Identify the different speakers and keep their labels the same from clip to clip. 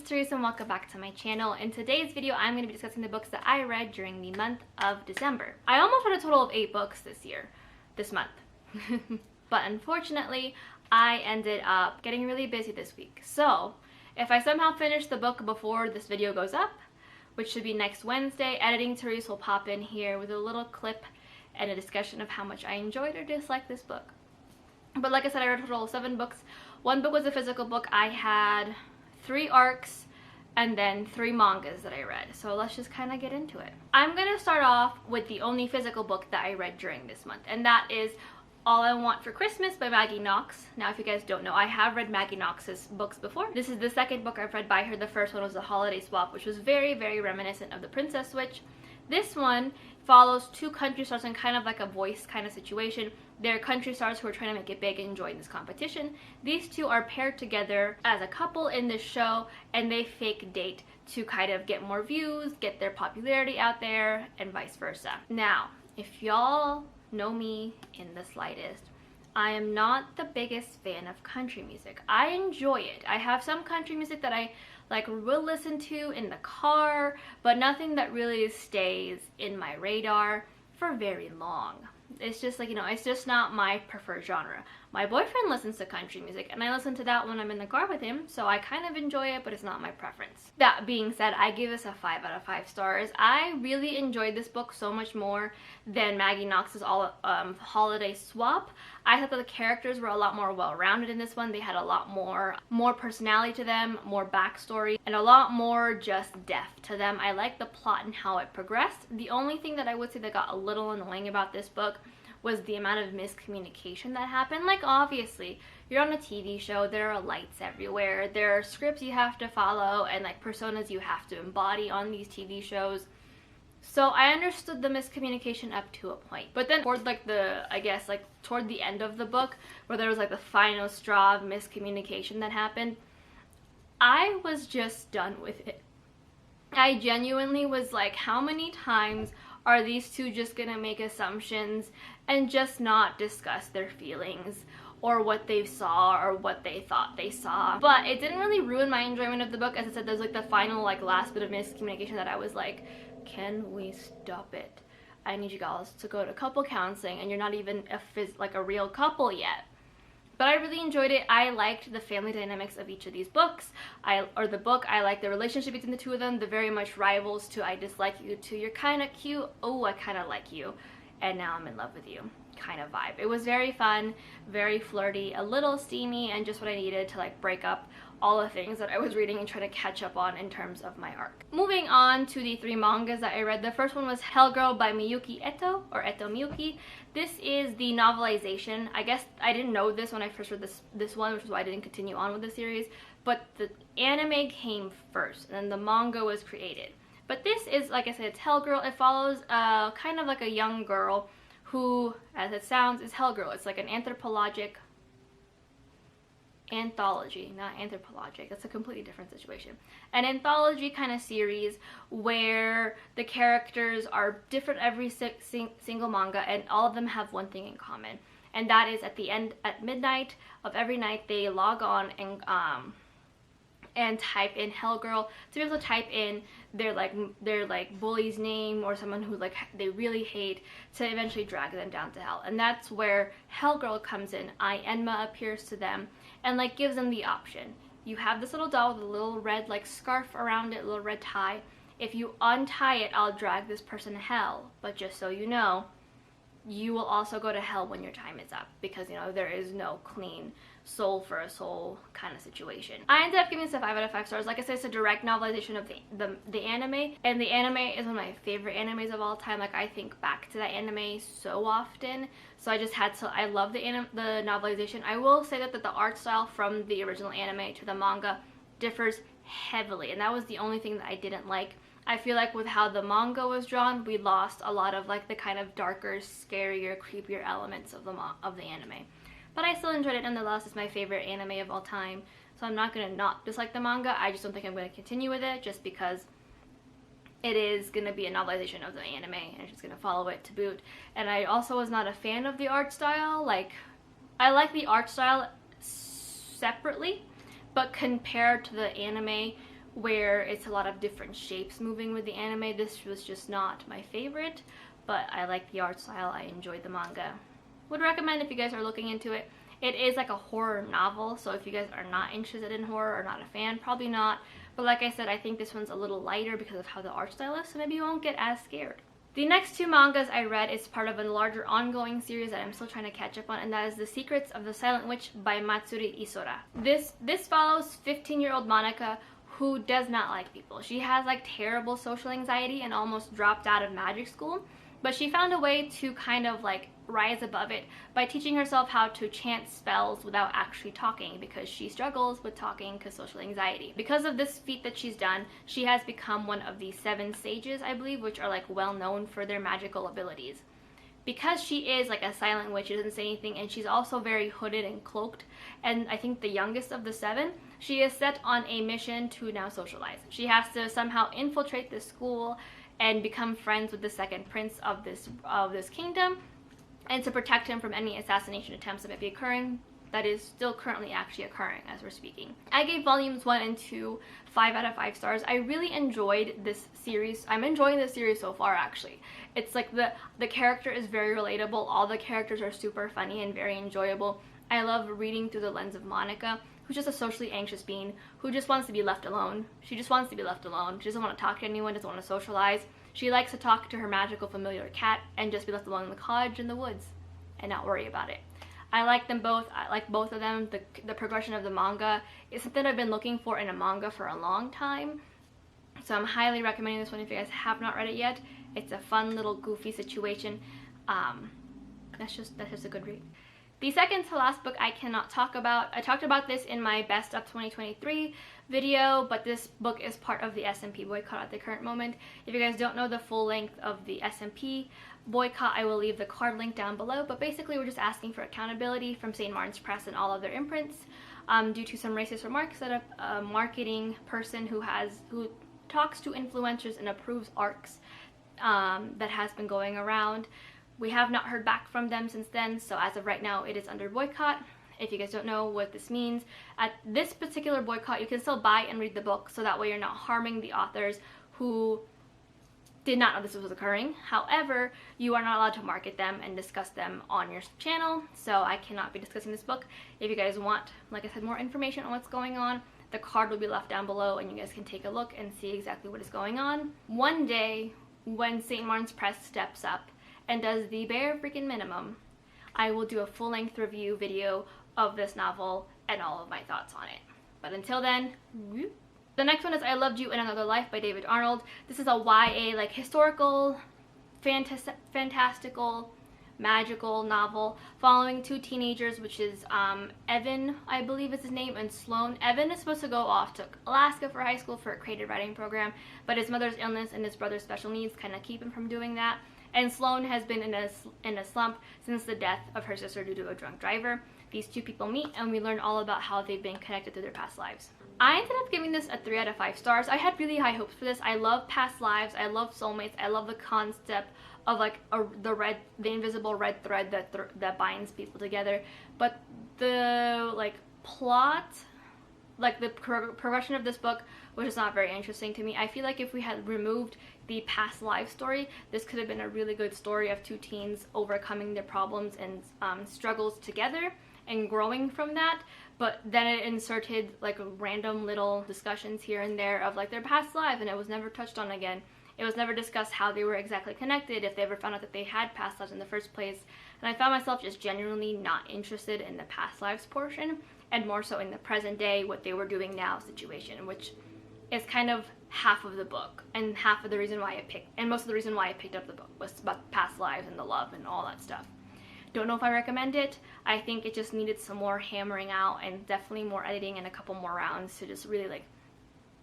Speaker 1: Teresa and welcome back to my channel. In today's video, I'm going to be discussing the books that I read during the month of December. I almost read a total of 8 books this month. But unfortunately, I ended up getting really busy this week. So, if I somehow finish the book before this video goes up, which should be next Wednesday, Editing Teresa will pop in here with a little clip and a discussion of how much I enjoyed or disliked this book. But like I said, I read a total of 7 books. One book was a physical book. I had 3 arcs and then 3 mangas that I read. So let's just kind of get into it. I'm going to start off with the only physical book that I read during this month, and that is All I Want for Christmas by Maggie Knox. Now, if you guys don't know, I have read Maggie Knox's books before. This is the second book I've read by her. The first one was The Holiday Swap, which was very, very reminiscent of The Princess Switch. This one follows 2 country stars in kind of like a voice kind of situation. They're country stars who are trying to make it big and join this competition. These 2 are paired together as a couple in this show, and they fake date to kind of get more views, get their popularity out there, and vice versa. Now, if y'all know me in the slightest, I am not the biggest fan of country music. I enjoy it. I have some country music that I will listen to in the car, but nothing that really stays in my radar for very long. It's just like, it's just not my preferred genre. My boyfriend listens to country music, and I listen to that when I'm in the car with him, so I kind of enjoy it, but it's not my preference. That being said, I give this a 5 out of 5 stars. I really enjoyed this book so much more than Maggie Knox's Holiday Swap. I thought that the characters were a lot more well-rounded in this one. They had a lot more personality to them, more backstory, and a lot more just depth to them. I liked the plot and how it progressed. The only thing that I would say that got a little annoying about this book was the amount of miscommunication that happened. Like, obviously, you're on a TV show, there are lights everywhere, there are scripts you have to follow, and like personas you have to embody on these TV shows. So I understood the miscommunication up to a point. But then toward toward the end of the book, where there was like the final straw of miscommunication that happened, I was just done with it. I genuinely was like, how many times are these 2 just gonna make assumptions and just not discuss their feelings or what they saw or what they thought they saw? But it didn't really ruin my enjoyment of the book. As I said, there's like the final last bit of miscommunication that I was like, can we stop it? I need you guys to go to couple counseling, and you're not even a real couple yet. But I really enjoyed it. I liked the family dynamics of each of these books. I liked the relationship between the 2 of them. They're very much rivals to I dislike you to you're kind of cute, oh I kind of like you, and now I'm in love with you kind of vibe. It was very fun, very flirty, a little steamy, and just what I needed to like break up all the things that I was reading and try to catch up on in terms of my arc. Moving on to the 3 mangas that I read. The first one was Hell Girl by Miyuki Eto, or Eto Miyuki. This is the novelization. I guess I didn't know this when I first read this one, which is why I didn't continue on with the series, but the anime came first and then the manga was created. But this is, like I said, it's Hell Girl. It follows kind of like a young girl who, as it sounds, is Hell Girl. It's like an anthology, not anthropologic. That's a completely different situation. An anthology kind of series where the characters are different every single manga, and all of them have one thing in common, and that is at midnight of every night they log on and type in Hell Girl to be able to type in their bully's name or someone who they really hate, to eventually drag them down to hell. And that's where Hell Girl comes in. Enma appears to them and gives them the option. You have this little doll with a little red scarf around it, a little red tie. If you untie it, I'll drag this person to hell. But just so you know, you will also go to hell when your time is up, because there is no clean soul for a soul kind of situation. I ended up giving this a 5 out of 5 stars. Like I said, it's a direct novelization of the anime, and the anime is one of my favorite animes of all time. I think back to that anime so often, so I love the novelization. I will say that the art style from the original anime to the manga differs heavily, and that was the only thing that I didn't like. I feel like with how the manga was drawn, we lost a lot of the kind of darker, scarier, creepier elements of the anime. But I still enjoyed it nonetheless. It's my favorite anime of all time, so I'm not going to not dislike the manga. I just don't think I'm going to continue with it, just because it is going to be a novelization of the anime, and it's just going to follow it to boot. And I also was not a fan of the art style. I like the art style separately, but compared to the anime, where it's a lot of different shapes moving with the anime. This was just not my favorite, but I like the art style. I enjoyed the manga. Would recommend if you guys are looking into it. It is like a horror novel, so if you guys are not interested in horror or not a fan, probably not. But like I said, I think this one's a little lighter because of how the art style is, so maybe you won't get as scared. The next two mangas I read is part of a larger ongoing series that I'm still trying to catch up on, and that is The Secrets of the Silent Witch by Matsuri Isora. This follows 15-year-old Monica, who does not like people. She has like terrible social anxiety and almost dropped out of magic school, but she found a way to kind of like rise above it by teaching herself how to chant spells without actually talking, because she struggles with talking because social anxiety. Because of this feat that she's done, she has become one of the 7 sages, I believe, which are like well known for their magical abilities. Because she is like a silent witch, she doesn't say anything, and she's also very hooded and cloaked, and I think the youngest of the 7, she is set on a mission to now socialize. She has to somehow infiltrate this school and become friends with the second prince of this kingdom, and to protect him from any assassination attempts that might be occurring. That is still currently actually occurring as we're speaking. I gave volumes 1 and 2 5 out of 5 stars. I really enjoyed this series. I'm enjoying this series so far, actually. It's like the character is very relatable. All the characters are super funny and very enjoyable. I love reading through the lens of Monica, who's just a socially anxious being who just wants to be left alone. She just wants to be left alone. She doesn't want to talk to anyone, doesn't want to socialize. She likes to talk to her magical familiar cat and just be left alone in the cottage in the woods and not worry about it. I like them both. I like both of them. The progression of the manga is something I've been looking for in a manga for a long time. So I'm highly recommending this one if you guys have not read it yet. It's a fun little goofy situation. That's just a good read. The second to last book I cannot talk about. I talked about this in my Best of 2023 video, but this book is part of the SMP boycott at the current moment. If you guys don't know the full length of the SMP boycott, I will leave the card link down below, but basically we're just asking for accountability from St. Martin's Press and all of their imprints due to some racist remarks that a marketing person who talks to influencers and approves arcs that has been going around. We have not heard back from them since then, so as of right now, it is under boycott. If you guys don't know what this means, at this particular boycott, you can still buy and read the book, so that way you're not harming the authors who did not know this was occurring. However, you are not allowed to market them and discuss them on your channel, so I cannot be discussing this book. If you guys want, like I said, more information on what's going on, the card will be left down below and you guys can take a look and see exactly what is going on. One day, when St. Martin's Press steps up and does the bare freaking minimum, I will do a full-length review video of this novel and all of my thoughts on it. But until then, whoop. The next one is I Loved You in Another Life by David Arnold. This is a YA, like historical, fantastical, magical novel following 2 teenagers, which is Evan, I believe is his name, and Sloan. Evan is supposed to go off to Alaska for high school for a creative writing program, but his mother's illness and his brother's special needs kind of keep him from doing that. And Sloan has been in a slump since the death of her sister due to a drunk driver. These 2 people meet and we learn all about how they've been connected to their past lives. I ended up giving this a 3 out of 5 stars. I had really high hopes for this. I love past lives. I love soulmates. I love the concept of like the invisible red thread that binds people together. But the like plot, like the progression of this book was just not very interesting to me. I feel like if we had removed the past life story, this could have been a really good story of 2 teens overcoming their problems and struggles together and growing from that. But then it inserted like random little discussions here and there of like their past lives, and it was never touched on again. It was never discussed how they were exactly connected, if they ever found out that they had past lives in the first place. And I found myself just genuinely not interested in the past lives portion, and more so in the present day, what they were doing now situation, which is kind of half of the book and half of the reason why most of the reason why I picked up the book was about past lives and the love and all that stuff. Don't know if I recommend it. I think it just needed some more hammering out and definitely more editing and a couple more rounds to just really like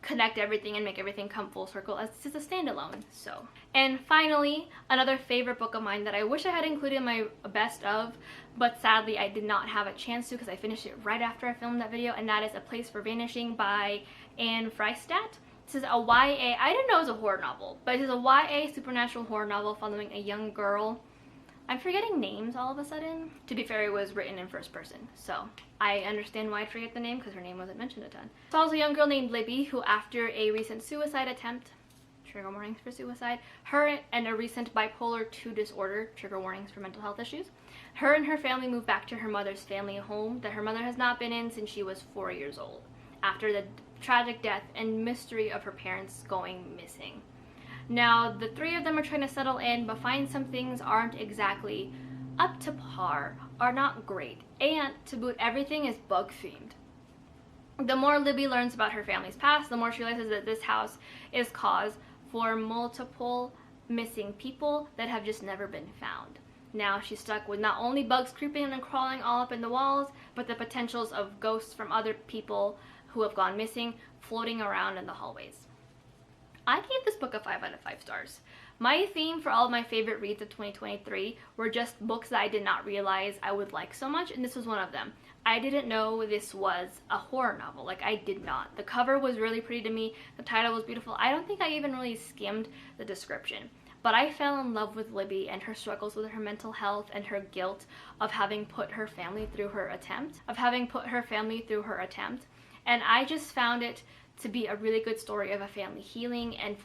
Speaker 1: connect everything and make everything come full circle as just a standalone. So, and finally, another favorite book of mine that I wish I had included in my best of, but sadly I did not have a chance to because I finished it right after I filmed that video, and that is A Place For Vanishing by Anne Freistadt. This is a YA, I didn't know it was a horror novel, but it is a YA supernatural horror novel following a young girl I'm forgetting names all of a sudden. To be fair, it was written in first person, so I understand why I forget the name because her name wasn't mentioned a ton. It follows a young girl named Libby who, after a recent suicide attempt, trigger warnings for suicide, her and a recent bipolar 2 disorder, trigger warnings for mental health issues, her and her family moved back to her mother's family home that her mother has not been in since she was 4 years old, after the tragic death and mystery of her parents going missing. Now, the three of them are trying to settle in, but find some things aren't exactly up to par, are not great, and to boot, everything is bug themed. The more Libby learns about her family's past, the more she realizes that this house is cause for multiple missing people that have just never been found. Now she's stuck with not only bugs creeping and crawling all up in the walls, but the potentials of ghosts from other people who have gone missing floating around in the hallways. I gave this book a 5 out of 5 stars. My theme for all of my favorite reads of 2023 were just books that I did not realize I would like so much, and this was one of them. I didn't know this was a horror novel. Like, I did not. The cover was really pretty to me. The title was beautiful. I don't think I even really skimmed the description. But I fell in love with Libby and her struggles with her mental health and her guilt of having put her family through her attempt. And I just found it to be a really good story of a family healing and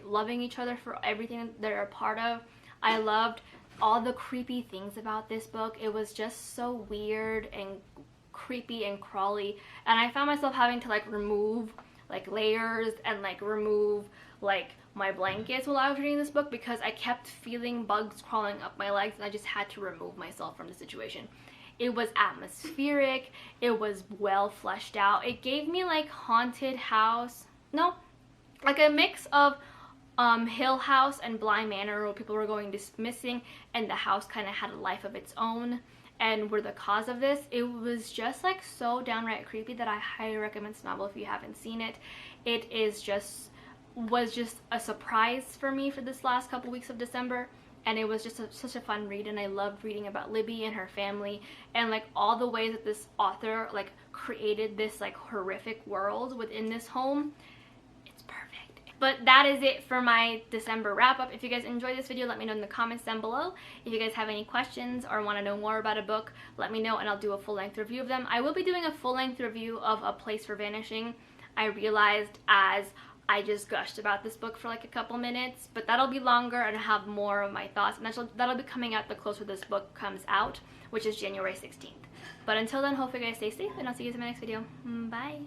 Speaker 1: loving each other for everything they're a part of. I loved all the creepy things about this book. It was just so weird and creepy and crawly, and I found myself having to remove layers and remove my blankets while I was reading this book because I kept feeling bugs crawling up my legs and I just had to remove myself from the situation. It was atmospheric, it was well fleshed out. It gave me Haunted House, a mix of Hill House and Bly Manor, where people were going missing and the house kind of had a life of its own and were the cause of this. It was just so downright creepy that I highly recommend this novel if you haven't seen it. It was just a surprise for me for this last couple weeks of December, and it was just such a fun read, and I loved reading about Libby and her family and all the ways that this author created this horrific world within this home. It's perfect. But that is it for my December wrap up. If you guys enjoyed this video, let me know in the comments down below. If you guys have any questions or want to know more about a book, let me know and I'll do a full-length review of them. I will be doing a full-length review of A Place for Vanishing. I realized as I just gushed about this book for a couple minutes, but that'll be longer and have more of my thoughts, and that'll be coming out the closer this book comes out, which is January 16th. But until then, hopefully you guys stay safe, and I'll see you guys in my next video. Bye!